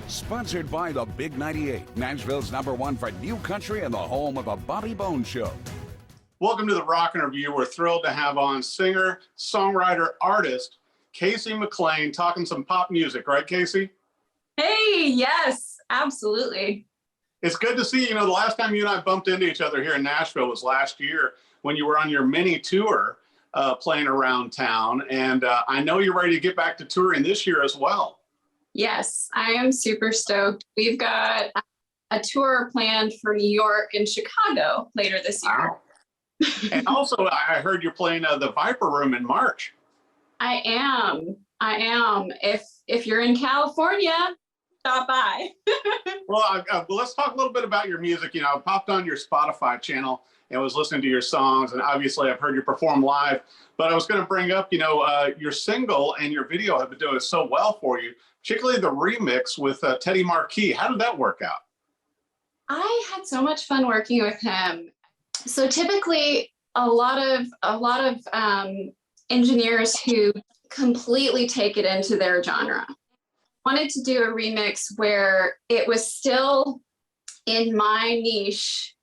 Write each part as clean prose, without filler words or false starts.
Sponsored by the Big 98, Nashville's #1 for new country and the home of the Bobby Bones Show. Welcome to the Rock and Review. We're thrilled to have on singer, songwriter, artist, Kacey McClain, talking some pop music. Right, Kacey? Hey, yes, absolutely. It's good to see you. The last time you and I bumped into each other here in Nashville was last year when you were on your mini tour playing around town. And I know you're ready to get back to touring this year as well. Yes, I am super stoked. We've got a tour planned for New York and Chicago later this year. Wow. And also, I heard you're playing the Viper Room in March. I am. If you're in California, stop by. Well, let's talk a little bit about your music. I popped on your Spotify channel and was listening to your songs, and obviously I've heard you perform live. But I was going to bring up, your single and your video have been doing so well for you, particularly the remix with Teddy Marquis. How did that work out? I had so much fun working with him. So typically, a lot of engineers who completely take it into their genre wanted to do a remix where it was still in my niche,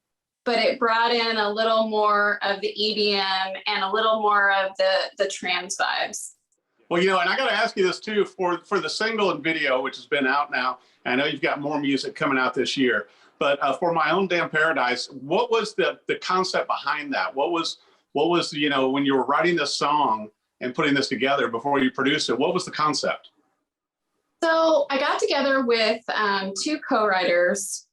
but it brought in a little more of the EDM and a little more of the trance vibes. Well, and I got to ask you this too, for the single and video, which has been out now. I know you've got more music coming out this year, but for My Own Damn Paradise, what was the concept behind that? What was when you were writing this song and putting this together before you produced it, what was the concept? So I got together with two co-writers,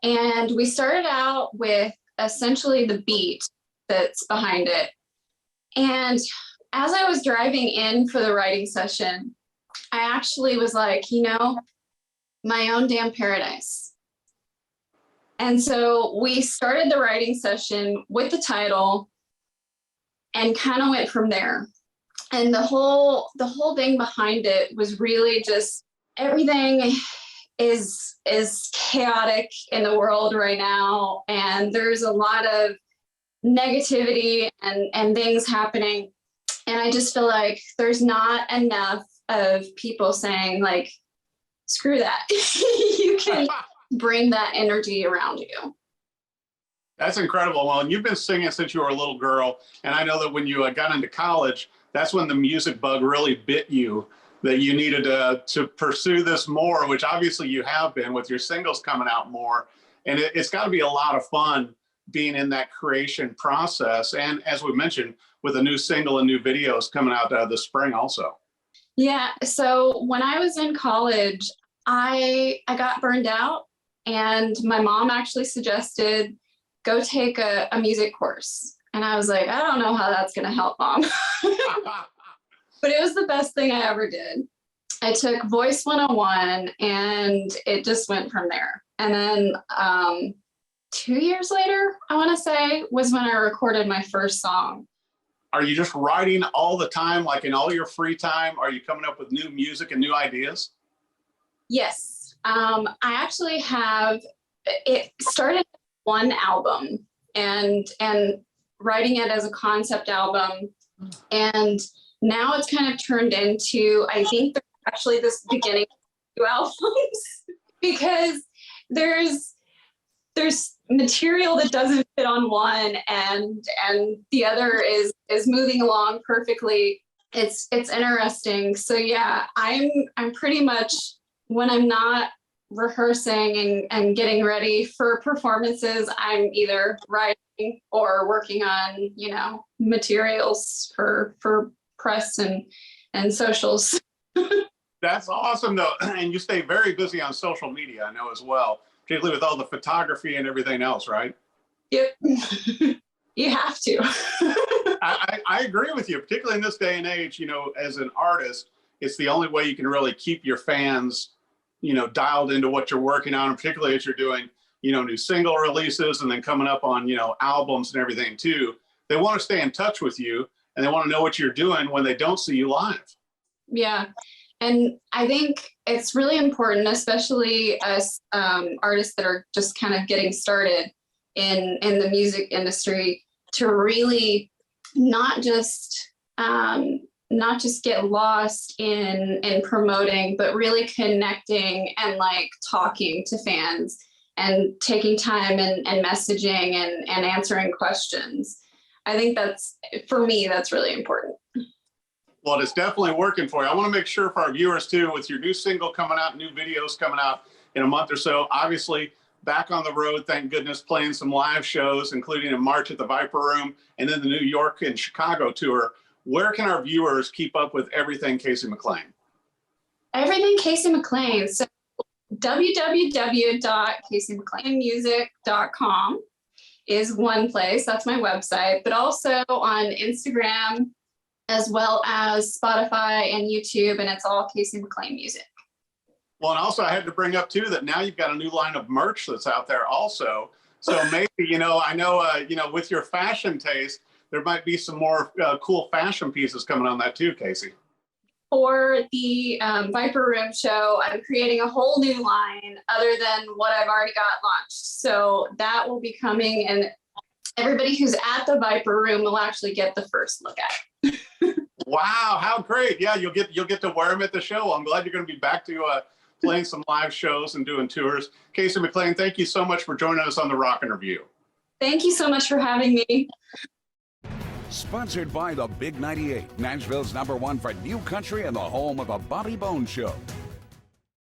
and we started out with essentially the beat that's behind it. And as I was driving in for the writing session, I actually was like, my own damn paradise. And so we started the writing session with the title and kind of went from there. And the whole thing behind it was really just everything is chaotic in the world right now, and there's a lot of negativity and things happening, and I just feel like there's not enough of people saying, like, screw that. You can bring that energy around you. That's incredible. Well, and you've been singing since you were a little girl, and I know that when you got into college, that's when the music bug really bit you, that you needed to pursue this more, which obviously you have been with your singles coming out more. And it's got to be a lot of fun being in that creation process. And as we mentioned, with a new single and new videos coming out this spring also. Yeah. So when I was in college, I got burned out, and my mom actually suggested go take a music course. And I was like, I don't know how that's going to help, Mom. But it was the best thing I ever did. I took Voice 101, and it just went from there. And then 2 years later, I want to say, was when I recorded my first song. Are you just writing all the time, like in all your free time? Are you coming up with new music and new ideas? Yes. I actually have, it started one album and writing it as a concept album. And now it's kind of turned into, I think there's actually this beginning of 2 albums because there's material that doesn't fit on one, and the other is moving along perfectly. It's interesting. So yeah, I'm pretty much, when I'm not rehearsing and getting ready for performances, I'm either writing or working on, materials for press and socials. That's awesome though. And you stay very busy on social media, I know, as well, particularly with all the photography and everything else, right? Yep. You have to. I agree with you, particularly in this day and age. As an artist, it's the only way you can really keep your fans, dialed into what you're working on, and particularly as you're doing, new single releases and then coming up on, albums and everything too. They want to stay in touch with you, and they want to know what you're doing when they don't see you live. Yeah. And I think it's really important, especially us artists that are just kind of getting started in the music industry, to really not just not just get lost in promoting, but really connecting and like talking to fans and taking time and messaging and answering questions. I think that's, for me, that's really important. Well, it's definitely working for you. I want to make sure for our viewers too, with your new single coming out, new videos coming out in a month or so, obviously back on the road, thank goodness, playing some live shows, including in March at the Viper Room and then the New York and Chicago tour. Where can our viewers keep up with everything Kacey McClain? Everything Kacey McClain. So www.kaceymcclainmusic.com is one place. That's my website, but also on Instagram, as well as Spotify and YouTube, and it's all Kacey McClain Music. Well, and also I had to bring up too that now you've got a new line of merch that's out there also. So maybe, I know, with your fashion taste, there might be some more cool fashion pieces coming on that too, Kacey. For the Viper Room show, I'm creating a whole new line other than what I've already got launched. So that will be coming, and everybody who's at the Viper Room will actually get the first look at it. Wow, how great. Yeah, you'll get to wear them at the show. I'm glad you're going to be back to playing some live shows and doing tours. Kacey McClain, thank you so much for joining us on the Rockin' Review. Thank you so much for having me. Sponsored by the Big 98, Nashville's #1 for new country and the home of the Bobby Bones Show.